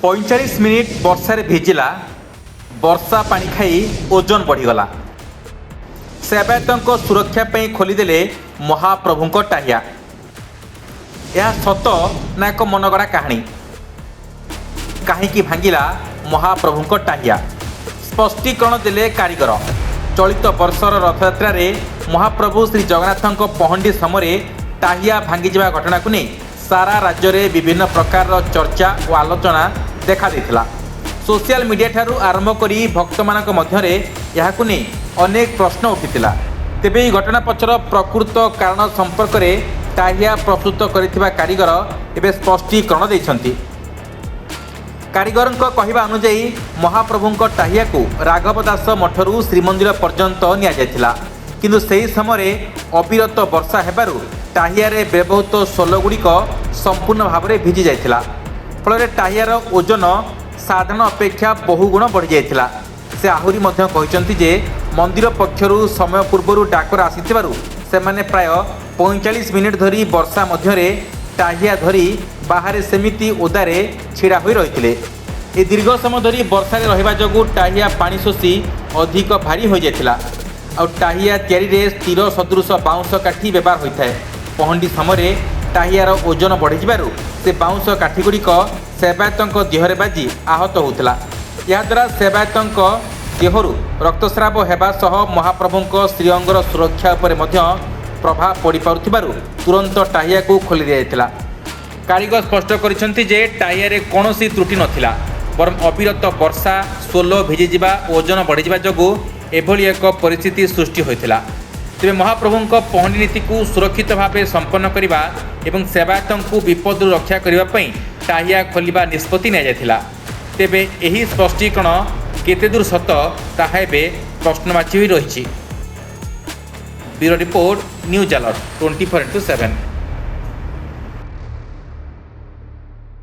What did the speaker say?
45 minute वर्षार भिजिला वर्षा पानी खाई ओजन बढ़ीगला। सेवायतों सुरक्षा खोलीदेले महाप्रभुं टाहिया। यह सत ना एक मनगढ़ा कहानी? कहीं भांगिला महाप्रभुं टाहिया? स्पष्टीकरण देले कारीगर। चलित वर्षर रथयात्रा रे महाप्रभु श्री जगन्नाथ पहंडी समय टाहिया भांगिजा घटना को नहीं सारा राज्य में विभिन्न प्रकार चर्चा और आलोचना देखा देथिला। सोशल मीडिया ठारू आरंभ करी भक्त मानक मध्यरे याहाकु नहीं अनेक प्रश्न उठिथिला। तेबे ई घटना पछर प्रकृत कारण संपर्क में टाहिया प्रस्तुत करिथिबा कारीगर एबे स्पष्टीकरण दैछंती। कारीगरଙ୍କ कहवा अनुଯାୟୀ महाप्रभुଙ୍କ टाहियाकु राघव दास मठरू श्रीमंदिर पर्यंत निया जायथिला, किंतु सेही समय अविरत वर्षा हेबारु टाहियारे व्यवहृत सोलगुड़िक संपूर्ण भाव में भिजी जाइथिला। फल टाहियार ओजन साधारण अपेक्षा बहुगुण बढ़ी जाइथिला। से आहुरी मध्य कहिसंती जे मंदिर पक्षरु समय पूर्व डाकर आसीथिबारु सेमाने प्राय 45 मिनिट धरी वर्षा मध्यरे टाहिया धरी बाहर सेमिति ओदारे छिड़ा होई रहिथिले। ए दीर्घ समय धरी वर्षा रहिबा जगु टाहिया पानी शोषी अधिक भारी हो जाइथिला। आ टाहिया तैयारी रे स्थिर सदृश बाउंश काठी व्यवहार होता है। पहंडी समय टाहियार ओजन बढ़ीजारू से बाउंश काठीगुड़िक सेवायतों देहरे बाजी आहत होता। याद्वारा सेवायतों देहरु रक्तस्राव होगा सह महाप्रभुं श्रीअंगर सुरक्षा उपर प्रभाव पड़ पारुथिबारु तुरंत टाहिया को खोली दिया। कारीगर स्पष्ट करिसेंती जे टाहियारे कौनसी त्रुटि नथिला, बरं अविरत वर्षा सोलो भिजिजिबा ओजन बढ़ीजिबा जोगु एभली एक परिस्थिति सृष्टि होइथिला। तेबे महाप्रभुं पहंडी नीति को सुरक्षित भाव संपन्न करने एवं सेवायतों को विपद रक्षा करने टाहिया खोलिबा निष्पत्ति निया जायथिला। तेबे एही स्पष्टीकरण केते दूर सत ताहा एबे प्रश्नवाची होई रहिछि। Bureau report, news alert 24x7।